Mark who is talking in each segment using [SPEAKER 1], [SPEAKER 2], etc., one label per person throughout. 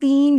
[SPEAKER 1] 3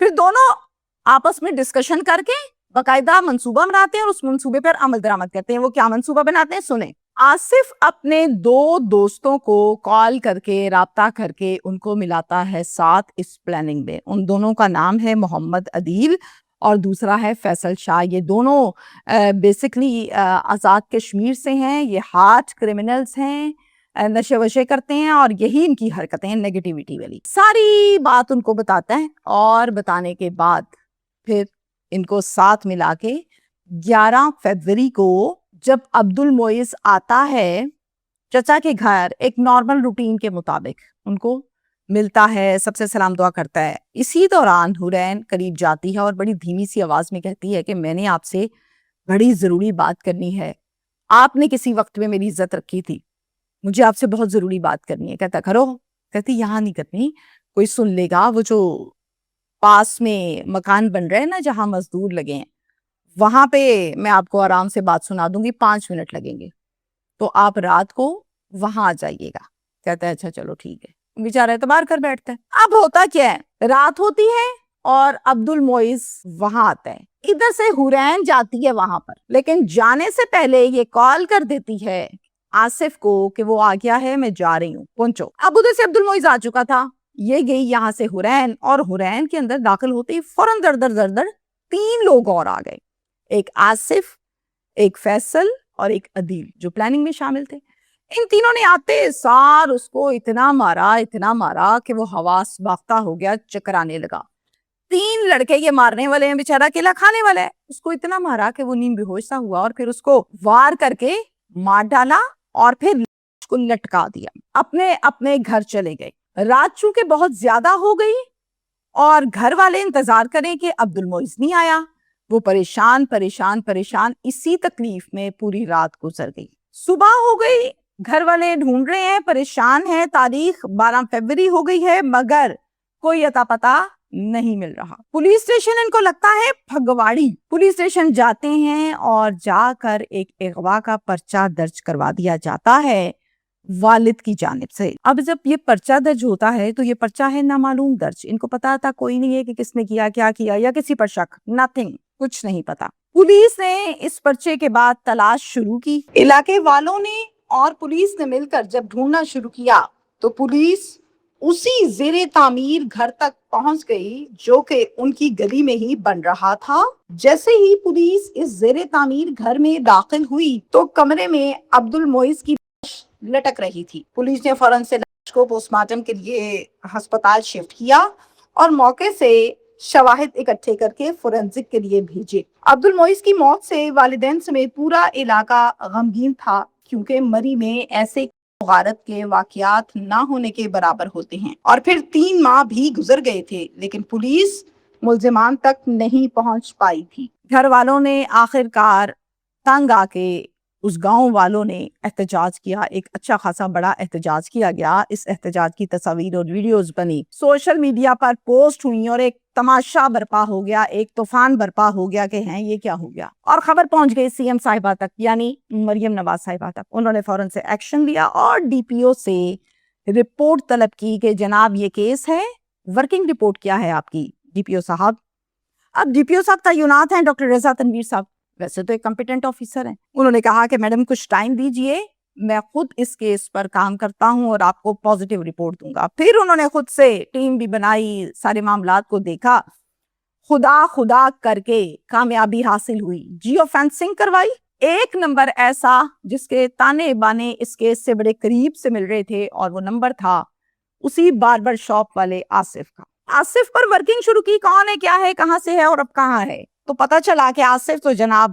[SPEAKER 1] پھر دونوں آپس میں ڈسکشن کر کے باقاعدہ منصوبہ بناتے ہیں اور اس منصوبے پر عمل درآمد کرتے ہیں. وہ کیا منصوبہ بناتے ہیں سنیں. آصف اپنے 2 دوستوں کو کال کر کے رابطہ کر کے ان کو ملاتا ہے ساتھ اس پلاننگ میں. ان دونوں کا نام ہے محمد عدیل اور دوسرا ہے فیصل شاہ. یہ دونوں بیسکلی آزاد کشمیر سے ہیں. یہ ہارڈ کرمنلز ہیں, نشے وشے کرتے ہیں اور یہی ان کی حرکتیں ہیں نیگیٹیوٹی والی. ساری بات ان کو بتاتا ہے اور بتانے کے بعد پھر ان کو ساتھ ملا کے 11 فروری کو جب عبد المعز آتا ہے چچا کے گھر ایک نارمل روٹین کے مطابق ان کو ملتا ہے, سب سے سلام دعا کرتا ہے. اسی دوران حورین قریب جاتی ہے اور بڑی دھیمی سی آواز میں کہتی ہے کہ میں نے آپ سے بڑی ضروری بات کرنی ہے. آپ نے کسی وقت میں میری عزت رکھی تھی, مجھے آپ سے بہت ضروری بات کرنی ہے. کہتا کرو. کہتی یہاں نہیں کرنی, کوئی سن لے گا. وہ جو پاس میں مکان بن رہے ہیں نا جہاں مزدور لگے ہیں, وہاں پہ میں آپ کو آرام سے بات سنا دوں گی, 5 منٹ لگیں گے, تو آپ رات کو وہاں آ جائیے گا. کہتا ہے اچھا چلو ٹھیک ہے. بیچارہ اعتبار کر بیٹھتا ہے. اب ہوتا کیا ہے, رات ہوتی ہے اور عبد المعز وہاں آتا ہے. ادھر سے حورین جاتی ہے وہاں پر, لیکن جانے سے پہلے یہ کال کر دیتی ہے آصف کو کہ وہ آ گیا ہے, میں جا رہی ہوں, پہنچو. اب ادھر سے عبد المعز آ چکا تھا. یہ گئی یہاں سے حورین, اور حورین کے اندر داخل ہوتے ہی فوراً در در در در 3 لوگ اور آ گئے. ایک آصف, ایک فیصل اور ایک عدیل جو پلاننگ میں شامل تھے. ان تینوں نے آتے سار اس کو اتنا مارا کہ وہ حواس باختہ ہو گیا, چکرانے لگا. 3 لڑکے یہ مارنے والے ہیں, بیچارہ اکیلا کھانے والا ہے. اس کو اتنا مارا کہ وہ نیم بے ہوش سا ہوا اور پھر اس کو وار کر کے مار ڈالا اور پھر اس کو لٹکا دیا. اپنے اپنے گھر چلے گئے. رات چونکہ بہت زیادہ ہو گئی اور گھر والے انتظار کریں کہ عبد المعز نہیں آیا, وہ پریشان پریشان پریشان اسی تکلیف میں پوری رات گزر گئی. صبح ہو گئی, گھر والے ڈھونڈ رہے ہیں, پریشان ہیں. تاریخ 12 فروری ہو گئی ہے مگر کوئی اتا پتا نہیں مل رہا. پولیس اسٹیشن ان کو لگتا ہے پھگواڑی. پولیس اسٹیشن جاتے ہیں اور جا کر ایک اغوا کا پرچہ درج کروا دیا جاتا ہے والد کی جانب سے. اب جب یہ پرچہ درج ہوتا ہے تو یہ پرچہ ہے نامعلوم درج. ان کو پتا تھا کوئی نہیں ہے کہ کس نے کیا, کیا کیا, یا کسی پر شک, نتھنگ, کچھ نہیں پتا. پولیس نے اس پرچے کے بعد تلاش شروع کی. علاقے والوں نے اور پولیس نے مل کر جب ڈھونڈنا شروع کیا تو پولیس اسی زیر تعمیر گھر تک پہنچ گئی جو کہ ان کی گلی میں ہی بن رہا تھا. جیسے ہی پولیس اس زیر تعمیر گھر میں داخل ہوئی تو کمرے میں عبد المعز کی لٹک رہی تھی. پولیس نے فوراً سے لاش کو پوسٹ مارٹم کے لیے ہسپتال شفٹ کیا اور موقع سے شواہد اکٹھے کر کے فورینزک کے لیے بھیجے. عبد المعز کی موت سے والدین سمیت پورا علاقہ غمگین تھا, کیونکہ مری میں ایسے غارت کے واقعات نہ ہونے کے برابر ہوتے ہیں. اور پھر 3 ماہ بھی گزر گئے تھے لیکن پولیس ملزمان تک نہیں پہنچ پائی تھی. گھر والوں نے آخر کار تنگ آ کے اس گاؤں والوں نے احتجاج کیا. ایک اچھا خاصا بڑا احتجاج کیا گیا. اس احتجاج کی تصاویر اور ویڈیوز بنی, سوشل میڈیا پر پوسٹ ہوئی اور ایک تماشا برپا ہو گیا, ایک طوفان برپا ہو گیا کہ ہیں یہ کیا ہو گیا. اور خبر پہنچ گئی سی ایم صاحبہ تک, یعنی مریم نواز صاحبہ تک. انہوں نے فوراً سے ایکشن لیا اور ڈی پی او سے رپورٹ طلب کی کہ جناب یہ کیس ہے, ورکنگ رپورٹ کیا ہے آپ کی ڈی پی او صاحب. اب ڈی پی او صاحب تعینات ہیں ڈاکٹر رضا تنویر صاحب, ویسے تو ایک کمپیٹنٹ آفیسر ہیں. انہوں نے کہا کہ میڈم کچھ ٹائم دیجئے, میں خود اس کیس پر کام کرتا ہوں اور آپ کو پازیٹیو رپورٹ دوں گا. پھر انہوں نے خود سے ٹیم بھی بنائی, سارے معاملات کو دیکھا, خدا کر کے کامیابی حاصل ہوئی. جیو فینسنگ کروائی, 1 نمبر ایسا جس کے تانے بانے اس کیس سے بڑے قریب سے مل رہے تھے, اور وہ نمبر تھا اسی باربر شاپ والے آصف کا. آصف پر ورکنگ شروع کی, کون ہے, کیا ہے, کہاں سے ہے اور اب کہاں ہے. تو پتا چلا کہ آصف تو جناب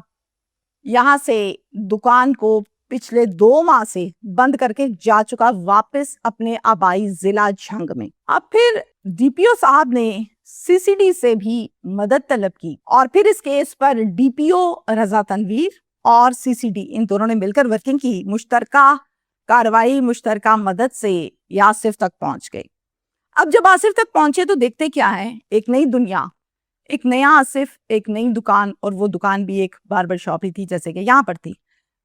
[SPEAKER 1] یہاں سے دکان کو پچھلے 2 ماہ سے بند کر کے جا چکا واپس اپنے آبائی ضلع جھنگ میں. اب پھر ڈی پی او صاحب نے سی سی ڈی سے بھی مدد طلب کی اور پھر اس کیس پر ڈی پی او رضا تنویر اور سی سی ڈی ان دونوں نے مل کر ورکنگ کی. مشترکہ کاروائی, مشترکہ مدد سے یہ آصف تک پہنچ گئی. اب جب آصف تک پہنچے تو دیکھتے کیا ہے, ایک نئی دنیا, ایک نیا آصف, ایک نئی دکان, اور وہ دکان بھی ایک باربر شاپ ہی تھی جیسے کہ یہاں پر تھی.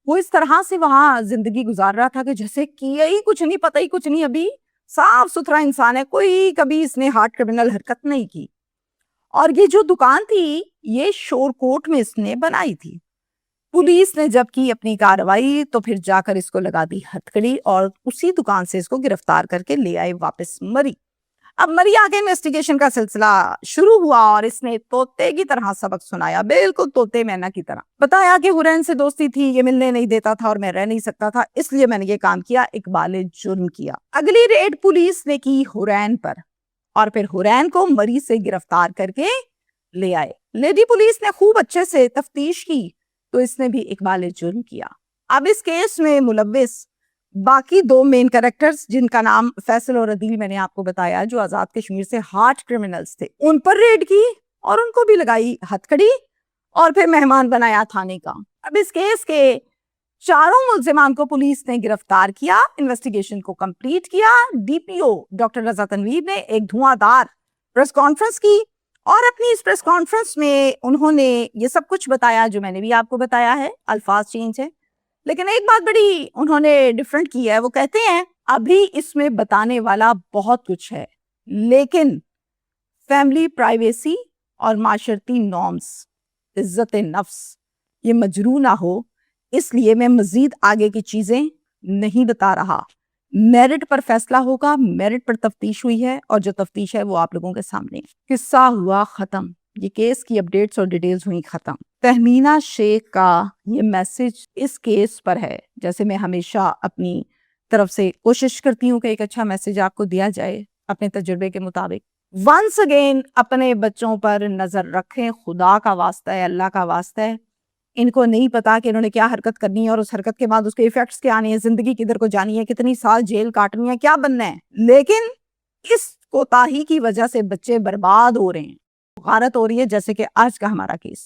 [SPEAKER 1] وہ اس طرح سے وہاں زندگی گزار رہا تھا کہ جیسے کیا ہی کچھ نہیں, پتہ ہی کچھ نہیں, ابھی صاف ستھرا انسان ہے, کوئی کبھی اس نے ہارڈ کرمنل حرکت نہیں کی. اور یہ جو دکان تھی یہ شور کوٹ میں اس نے بنائی تھی۔ پولیس نے جب کی اپنی کارروائی تو پھر جا کر اس کو لگا دی ہتھکڑی اور اسی دکان سے اس کو گرفتار کر کے لے آئے واپس مری۔ اب مری آگے انویسٹیگیشن کا سلسلہ شروع ہوا اور اس نے طوطے کی طرح سبق سنایا، بالکل طوطے مینا کی طرح۔ بتایا کہ حرین سے دوستی تھی، یہ ملنے نہیں دیتا تھا اور میں رہ نہیں سکتا تھا، اس لیے میں نے یہ کام کیا، اقبال جرم کیا۔ اگلی ریڈ پولیس نے کی حرین پر اور پھر حرین کو مری سے گرفتار کر کے لے آئے۔ لیڈی پولیس نے خوب اچھے سے تفتیش کی تو اس نے بھی اقبال جرم کیا۔ اب اس کیس میں ملوث باقی دو مین کریکٹرز جن کا نام فیصل اور عدیل میں نے آپ کو بتایا، جو آزاد کشمیر سے ہارڈ کرمنلز تھے، ان پر ریڈ کی اور ان کو بھی لگائی ہتھکڑی اور پھر مہمان بنایا تھانے کا۔ اب اس کیس کے چاروں ملزمان کو پولیس نے گرفتار کیا، انویسٹیگیشن کو کمپلیٹ کیا۔ ڈی پی او ڈاکٹر رضا تنویر نے ایک دھواں دار پریس کانفرنس کی اور اپنی اس پریس کانفرنس میں انہوں نے یہ سب کچھ بتایا جو میں نے بھی آپ کو بتایا ہے، الفاظ چینج ہے، لیکن ایک بات بڑی انہوں نے ڈیفرنٹ کی ہے۔ وہ کہتے ہیں ابھی اس میں بتانے والا بہت کچھ ہے لیکن فیملی پرائیویسی اور معاشرتی نارمز، عزت نفس یہ مجروح نہ ہو، اس لیے میں مزید آگے کی چیزیں نہیں بتا رہا۔ میرٹ پر فیصلہ ہوگا، میرٹ پر تفتیش ہوئی ہے اور جو تفتیش ہے وہ آپ لوگوں کے سامنے ہے۔ قصہ ہوا ختم، یہ کیس کی اپڈیٹس اور ڈیٹیلز ہوئی ختم۔ تہمینہ شیخ کا یہ میسج اس کیس پر ہے، جیسے میں ہمیشہ اپنی طرف سے کوشش کرتی ہوں کہ ایک اچھا میسج آپ کو دیا جائے اپنے تجربے کے مطابق۔ ونس اگین اپنے بچوں پر نظر رکھیں، خدا کا واسطہ ہے، اللہ کا واسطہ ہے۔ ان کو نہیں پتا کہ انہوں نے کیا حرکت کرنی ہے اور اس حرکت کے بعد اس کے ایفیکٹس کیا آنے ہیں، زندگی کدھر کو جانی ہے، کتنی سال جیل کاٹنی ہے، کیا بننا ہے، لیکن اس کوتاہی کی وجہ سے بچے برباد ہو رہے ہیں، غارت ہو رہی ہے، جیسے کہ آج کا ہمارا کیس۔